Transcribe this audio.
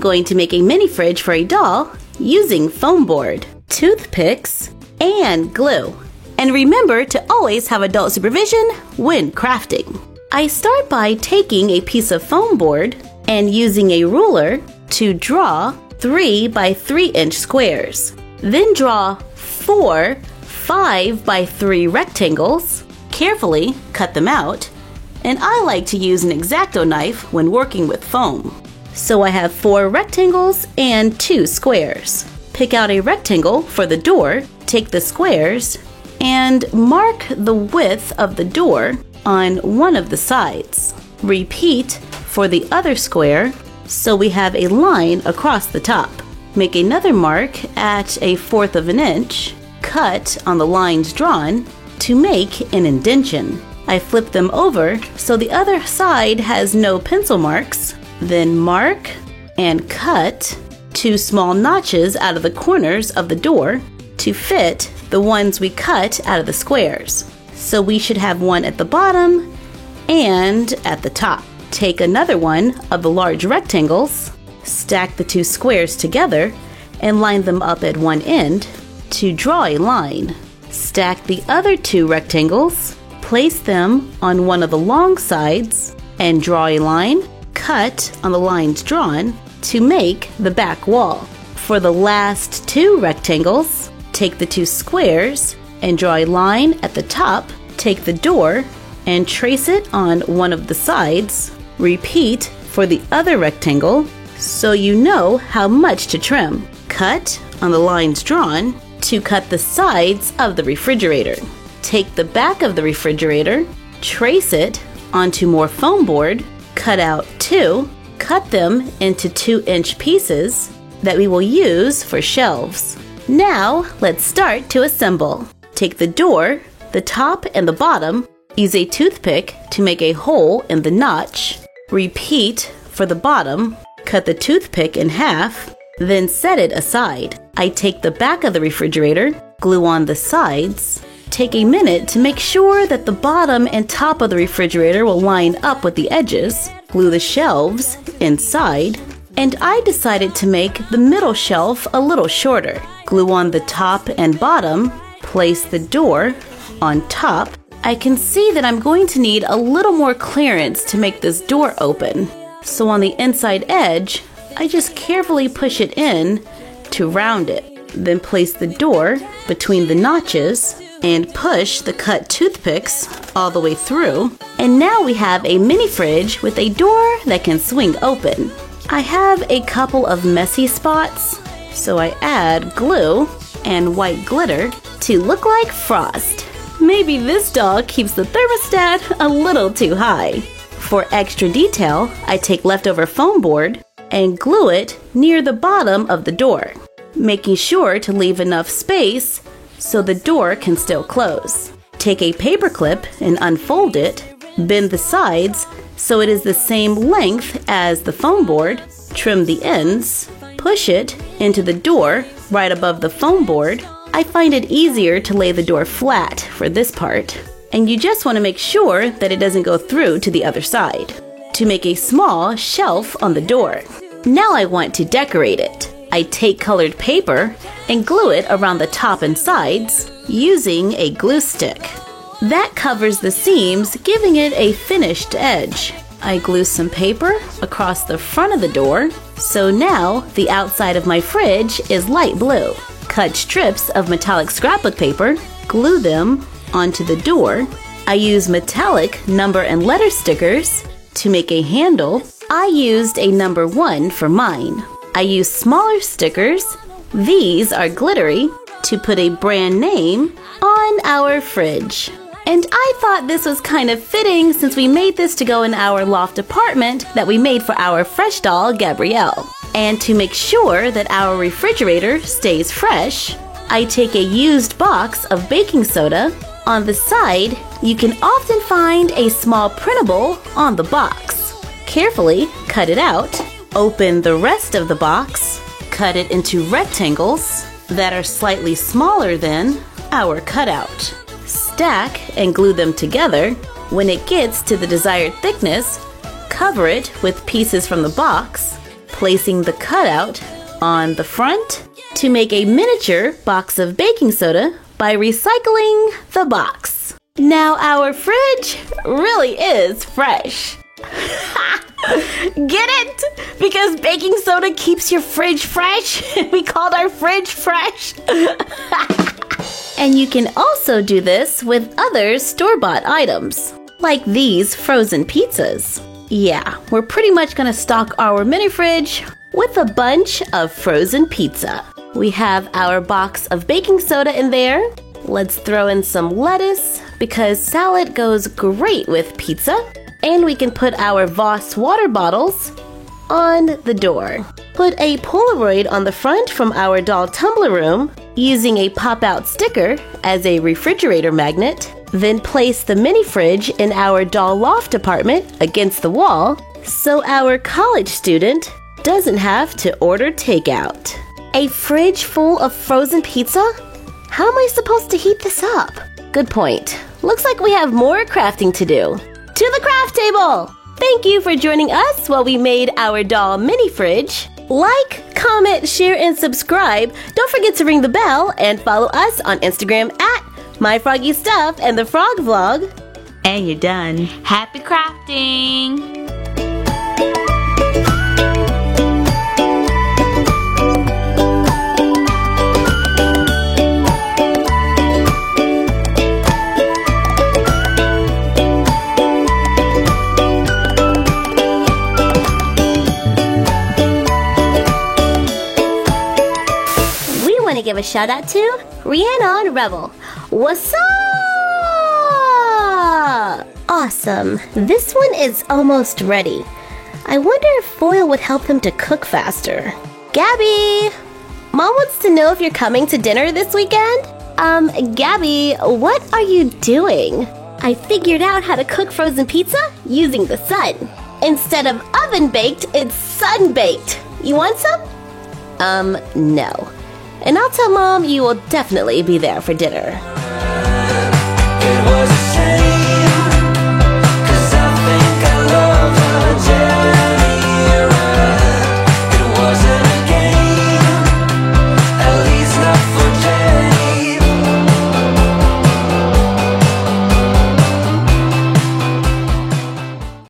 going to make a mini fridge for a doll using foam board, toothpicks, and glue. And remember to always have adult supervision when crafting. I start by taking a piece of foam board and using a ruler to draw 3 by 3 inch squares. Then draw 4 5 by 3 rectangles. Carefully cut them out. And I like to use an X-Acto knife when working with foam. So I have 4 rectangles and 2 squares. Pick out a rectangle for the door, take the squares, and mark the width of the door on one of the sides. Repeat for the other square, so we have a line across the top. Make another mark at 1/4 of an inch, cut on the lines drawn to make an indentation. I flip them over so the other side has no pencil marks, then mark and cut 2 small notches out of the corners of the door to fit the ones we cut out of the squares. So we should have one at the bottom and at the top. Take another one of the large rectangles, stack the 2 squares together, and line them up at one end to draw a line. Stack the other 2 rectangles, place them on one of the long sides, and draw a line, cut on the lines drawn to make the back wall. For the last 2 rectangles, take the 2 squares and draw a line at the top. Take the door and trace it on one of the sides. Repeat for the other rectangle so you know how much to trim. Cut on the lines drawn to cut the sides of the refrigerator. Take the back of the refrigerator, trace it onto more foam board, cut out 2, cut them into 2-inch pieces that we will use for shelves. Now, let's start to assemble. Take the door, the top and the bottom, use a toothpick to make a hole in the notch. Repeat for the bottom, cut the toothpick in half, then set it aside. I take the back of the refrigerator, glue on the sides. Take a minute to make sure that the bottom and top of the refrigerator will line up with the edges. Glue the shelves inside. And I decided to make the middle shelf a little shorter. Glue on the top and bottom. Place the door on top. I can see that I'm going to need a little more clearance to make this door open. So on the inside edge, I just carefully push it in to round it. Then place the door between the notches and push the cut toothpicks all the way through. And now we have a mini fridge with a door that can swing open. I have a couple of messy spots, so I add glue and white glitter to look like frost. Maybe this doll keeps the thermostat a little too high. For extra detail, I take leftover foam board and glue it near the bottom of the door, making sure to leave enough space so the door can still close. Take a paper clip and unfold it, bend the sides so it is the same length as the foam board, trim the ends, push it into the door right above the foam board. I find it easier to lay the door flat for this part, and you just want to make sure that it doesn't go through to the other side. To make a small shelf on the door. Now I want to decorate it. I take colored paper and glue it around the top and sides using a glue stick. That covers the seams, giving it a finished edge. I glue some paper across the front of the door, so now the outside of my fridge is light blue. Cut strips of metallic scrapbook paper, glue them onto the door. I use metallic number and letter stickers to make a handle. I used a number 1 for mine. I use smaller stickers, these are glittery, to put a brand name on our fridge. And I thought this was kind of fitting since we made this to go in our loft apartment that we made for our fresh doll, Gabrielle. And to make sure that our refrigerator stays fresh, I take a used box of baking soda. On the side, you can often find a small printable on the box. Carefully cut it out. Open the rest of the box, cut it into rectangles that are slightly smaller than our cutout. Stack and glue them together. When it gets to the desired thickness, cover it with pieces from the box. placing the cutout on the front to make a miniature box of baking soda by recycling the box. Now our fridge really is fresh. Get it? Because baking soda keeps your fridge fresh? We called our fridge fresh. And you can also do this with other store-bought items, like these frozen pizzas. Yeah, we're pretty much gonna stock our mini fridge with a bunch of frozen pizza. We have our box of baking soda in there. Let's throw in some lettuce because salad goes great with pizza. And we can put our Voss water bottles on the door. Put a Polaroid on the front from our doll tumbler room using a pop-out sticker as a refrigerator magnet. Then place the mini fridge in our doll loft apartment against the wall so our college student doesn't have to order takeout. A fridge full of frozen pizza? How am I supposed to heat this up? Good point. Looks like we have more crafting to do. To the craft table! Thank you for joining us while we made our doll mini fridge. Like, comment, share, and subscribe. Don't forget to ring the bell and follow us on Instagram at MyFroggyStuff and the Frog Vlog. And you're done. Happy crafting! To give a shout out to Rhiannon Rebel. What's up? Awesome. This one is almost ready. I wonder if foil would help them to cook faster. Gabby! Mom wants to know if you're coming to dinner this weekend? Gabby, what are you doing? I figured out how to cook frozen pizza using the sun. Instead of oven-baked, it's sun-baked. You want some? No. And I'll tell Mom you will definitely be there for dinner. It was a shame.